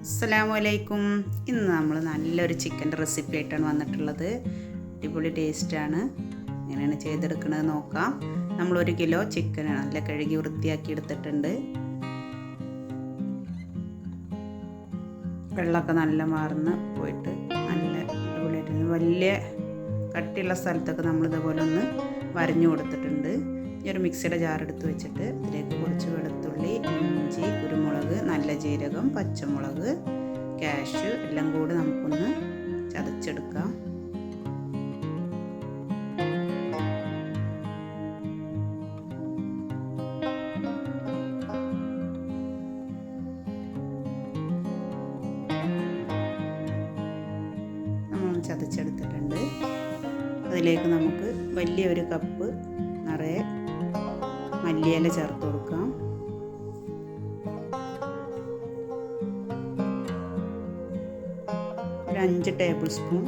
അസ്സലാമലൈക്കും. ഇന്ന് നമ്മൾ നല്ലൊരു ചിക്കൻ്റെ റെസിപ്പി ആയിട്ടാണ് വന്നിട്ടുള്ളത്. അടിപൊളി ടേസ്റ്റാണ്. എങ്ങനെയാണ് ചെയ്തെടുക്കുന്നത് നോക്കാം. നമ്മൾ 1 കിലോ ചിക്കൻ നല്ല കഴുകി വൃത്തിയാക്കി എടുത്തിട്ടുണ്ട്. വെള്ളമൊക്കെ നല്ല മാർന്ന് പോയിട്ട് നല്ല അടിപൊളിയായിട്ട് വലിയ കട്ടിയുള്ള സ്ഥലത്തൊക്കെ നമ്മൾ ഇതുപോലെ ഒന്ന് വരഞ്ഞു കൊടുത്തിട്ടുണ്ട്. ഈ ഒരു മിക്സിയുടെ ജാർ എടുത്ത് വെച്ചിട്ട് ഇതിലേക്ക് കുറച്ച് വെളുത്തുള്ളി, ഇഞ്ചി, കുരുമുളക്, നല്ല ജീരകം, പച്ചമുളക്, കാഷ്യൂ എല്ലാം കൂടി നമുക്കൊന്ന് ചതച്ചെടുക്കാം. നമ്മൾ ചതച്ചെടുത്തിട്ടുണ്ട്. അതിലേക്ക് നമുക്ക് വലിയൊരു കപ്പ് നിറയെ മല്ലിയില ചേർത്ത് കൊടുക്കാം. ഒരു 5 ടേബിൾ സ്പൂൺ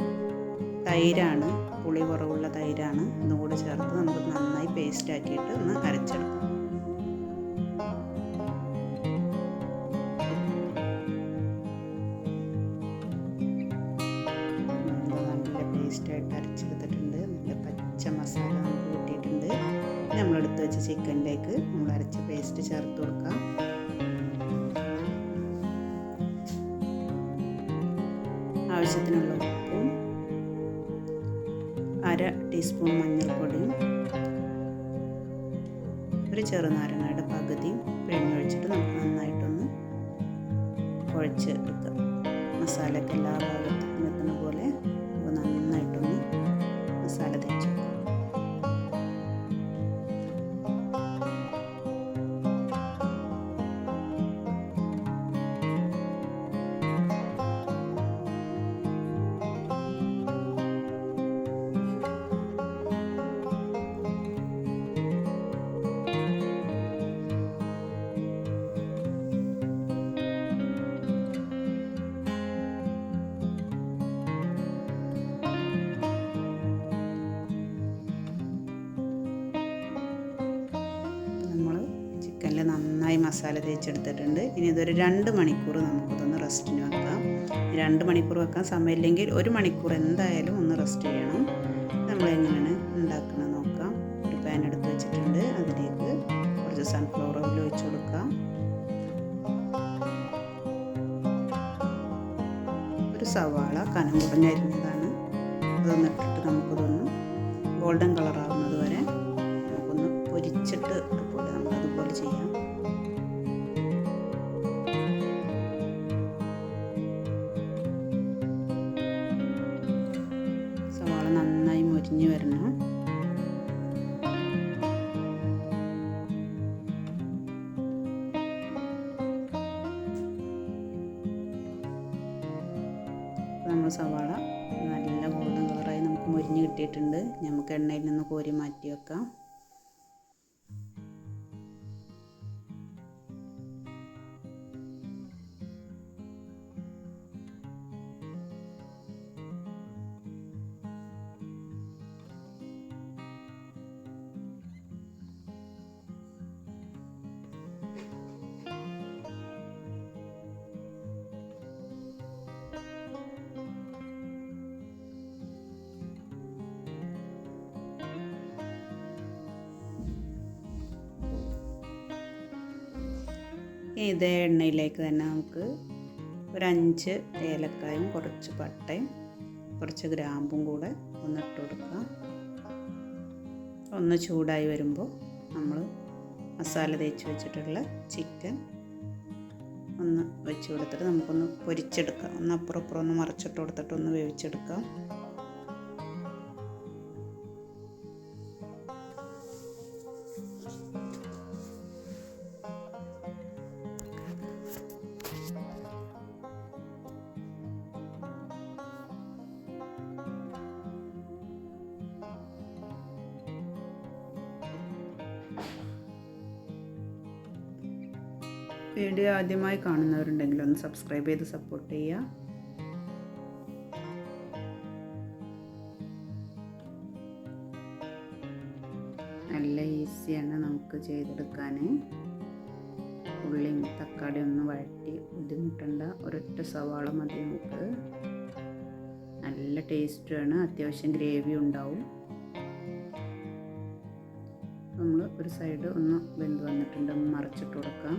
തൈരാണ്, പുളി കുറവുള്ള തൈരാണ്. ഇതും കൂടി ചേർത്ത് നമുക്ക് നന്നായി പേസ്റ്റ് ആക്കിയിട്ട് ഒന്ന് അരച്ചെടുക്കാം. നല്ല പേസ്റ്റായിട്ട് അരച്ചെടുത്തിട്ടുണ്ട്. നല്ല പച്ച മസാല നമുക്ക് കിട്ടിയിട്ടുണ്ട്. നമ്മളെടുത്ത് വെച്ച ചിക്കനിലേക്ക് നമ്മൾ അരച്ച പേസ്റ്റ് ചേർത്ത് കൊടുക്കാം. ആവശ്യത്തിനുള്ള ഉപ്പും 1/2 ടീസ്പൂൺ മഞ്ഞൾപ്പൊടിയും ഒരു ചെറുനാരങ്ങയുടെ പകുതിയും പിഴിഞ്ഞൊഴിച്ചിട്ട് നമുക്ക് നന്നായിട്ടൊന്ന് കുഴച്ചെടുക്കാം. മസാലയ്ക്ക് എല്ലാ ഭാഗത്തും നിൽക്കുന്ന പോലെ നന്നായിട്ടൊന്ന് മസാല തേച്ച് വെക്കാം. ചിക്കനിൽ നന്നായി മസാല തേച്ചെടുത്തിട്ടുണ്ട്. ഇനി ഇതൊരു 2 മണിക്കൂർ നമുക്കിതൊന്ന് റെസ്റ്റിന് വെക്കാം. 2 മണിക്കൂർ വെക്കാൻ സമയമില്ലെങ്കിൽ 1 മണിക്കൂർ എന്തായാലും ഒന്ന് റെസ്റ്റ് ചെയ്യണം. നമ്മൾ എങ്ങനെയാണ് ഉണ്ടാക്കുന്നത് നോക്കാം. ഒരു പാൻ എടുത്ത് വെച്ചിട്ടുണ്ട്. അതിലേക്ക് കുറച്ച് സൺഫ്ലവർ ഓയിൽ ഒഴിച്ച് കൊടുക്കാം. ഒരു സവാള കനം കുറഞ്ഞരിഞ്ഞതാണ്. അതൊന്ന് ഇട്ടിട്ട് നമുക്കതൊന്ന് ഗോൾഡൻ കളർ ആവുന്നത് വരെ നമുക്കൊന്ന് പൊരിച്ചിട്ട് അതുപോലെ നമുക്കതുപോലെ ചെയ്യാം. സവാള നന്നായി മൊരിഞ്ഞ് വരണം. നമ്മൾ സവാള നല്ല ഗോൾഡൻ കളറായി നമുക്ക് മൊരിഞ്ഞ് കിട്ടിയിട്ടുണ്ട്. നമുക്ക് എണ്ണയിൽ നിന്ന് കോരി മാറ്റി വെക്കാം. ഇതേ എണ്ണയിലേക്ക് തന്നെ നമുക്ക് ഒരു 5 ഏലക്കായും കുറച്ച് പട്ടയും കുറച്ച് ഗ്രാമ്പും കൂടെ ഒന്ന് ഇട്ട് കൊടുക്കാം. ഒന്ന് ചൂടായി വരുമ്പോൾ നമ്മൾ മസാല തേച്ച് വെച്ചിട്ടുള്ള ചിക്കൻ ഒന്ന് വെച്ച് കൊടുത്തിട്ട് നമുക്കൊന്ന് പൊരിച്ചെടുക്കാം. ഒന്ന് അപ്പുറം ഇപ്പുറം ഒന്ന് മറിച്ചിട്ട് കൊടുത്തിട്ട് ഒന്ന് വേവിച്ചെടുക്കാം. വീഡിയോ ആദ്യമായി കാണുന്നവരുണ്ടെങ്കിൽ ഒന്ന് സബ്സ്ക്രൈബ് ചെയ്ത് സപ്പോർട്ട് ചെയ്യുക. നല്ല ഈസിയാണ് നമുക്ക് ചെയ്തെടുക്കാൻ. ഉള്ളിയും തക്കാളി ഒന്നും വഴറ്റി ബുദ്ധിമുട്ടണ്ട, ഒരൊറ്റ സവാള മതി നമുക്ക്. നല്ല ടേസ്റ്റുമാണ്, അത്യാവശ്യം ഗ്രേവി ഉണ്ടാവും. നമ്മൾ ഒരു സൈഡ് ഒന്ന് വെന്ത് വന്നിട്ടുണ്ട്, ഒന്ന് മറിച്ചിട്ട് കൊടുക്കാം.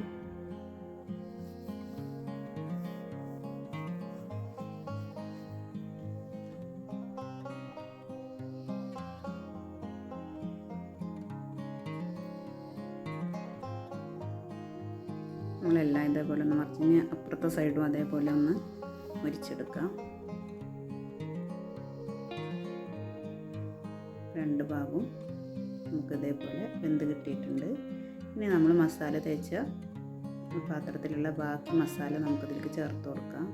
നമ്മളെല്ലാം ഇതേപോലെ ഒന്ന് മറിച്ച് അപ്പുറത്തെ സൈഡും അതേപോലെ ഒന്ന് മുരിച്ചെടുക്കാം. രണ്ട് ഭാഗവും നമുക്ക് ഇതേപോലെ വെന്ത് കിട്ടിയിട്ടുണ്ട്. ഇനി നമ്മൾ മസാല തേച്ച പാത്രത്തിലുള്ള ബാക്കി മസാല നമുക്കതിലേക്ക് ചേർത്ത് കൊടുക്കാം.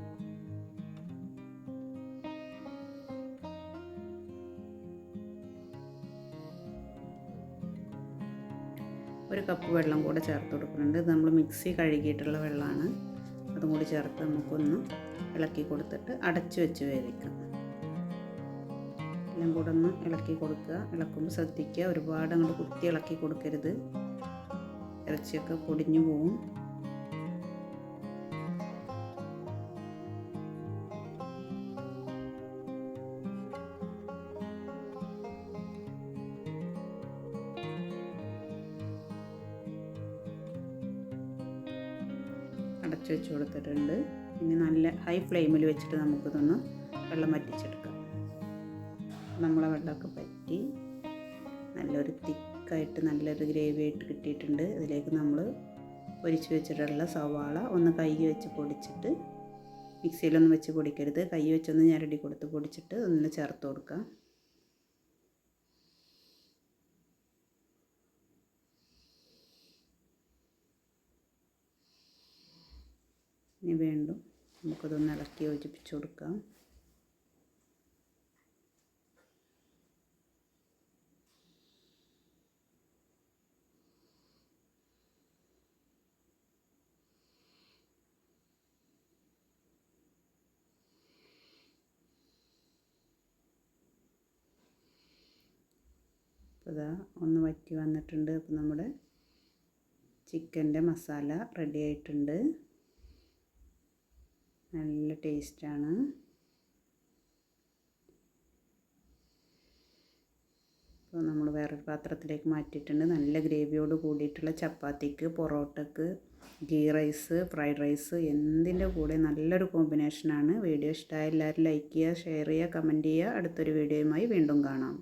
ഒരു കപ്പ് വെള്ളം കൂടെ ചേർത്ത് കൊടുക്കുന്നുണ്ട്. ഇത് നമ്മൾ മിക്സി കഴുകിയിട്ടുള്ള വെള്ളമാണ്. അതും കൂടി ചേർത്ത് നമുക്കൊന്ന് ഇളക്കി കൊടുത്തിട്ട് അടച്ചു വെച്ച് വേവിക്കാം. എല്ലാം കൂടെ ഒന്ന് ഇളക്കി കൊടുക്കുക. ഇളക്കുമ്പോൾ ശ്രദ്ധിക്കുക, ഒരുപാട് അങ്ങോട്ട് കുത്തി ഇളക്കി കൊടുക്കരുത്, ഇറച്ചിയൊക്കെ പൊടിഞ്ഞു പോവും. അടച്ചു വെച്ച് കൊടുത്തിട്ടുണ്ട്. ഇനി നല്ല ഹൈ ഫ്ലെയിമിൽ വെച്ചിട്ട് നമുക്കിതൊന്ന് വെള്ളം വറ്റിച്ചെടുക്കാം. നമ്മളെ വെള്ളമൊക്കെ പറ്റി നല്ലൊരു തിക്കായിട്ട് നല്ലൊരു ഗ്രേവി ആയിട്ട് കിട്ടിയിട്ടുണ്ട്. ഇതിലേക്ക് നമ്മൾ പൊരിച്ച് വെച്ചിട്ടുള്ള സവാള ഒന്ന് കൈ വെച്ച് പൊടിച്ചിട്ട്, മിക്സിയിലൊന്നും വെച്ച് പൊടിക്കരുത്, കൈ വെച്ചൊന്ന് ഞരടി കൊടുത്ത് പൊടിച്ചിട്ട് ഒന്ന് ചേർത്ത് കൊടുക്കാം. ഇനി വീണ്ടും നമുക്കതൊന്ന് ഇളക്കി യോജിപ്പിച്ച് കൊടുക്കാം. അപ്പോൾ ഇതാ ഒന്ന് വറ്റി വന്നിട്ടുണ്ട്. അപ്പോൾ നമ്മുടെ ചിക്കൻ്റെ മസാല റെഡി ആയിട്ടുണ്ട്. നല്ല ടേസ്റ്റാണ്. അപ്പോൾ നമ്മൾ വേറൊരു പാത്രത്തിലേക്ക് മാറ്റിയിട്ടുണ്ട്. നല്ല ഗ്രേവിയോട് കൂടിയിട്ടുള്ള ചപ്പാത്തിക്ക്, പൊറോട്ടക്ക്, ഗീ റൈസ്, ഫ്രൈഡ് റൈസ് എന്തിൻ്റെ കൂടെ നല്ലൊരു കോമ്പിനേഷനാണ്. വീഡിയോ ഇഷ്ടമായ എല്ലാവരും ലൈക്ക് ചെയ്യുക, ഷെയർ ചെയ്യുക, കമൻറ്റ് ചെയ്യുക. അടുത്തൊരു വീഡിയോയുമായി വീണ്ടും കാണാം.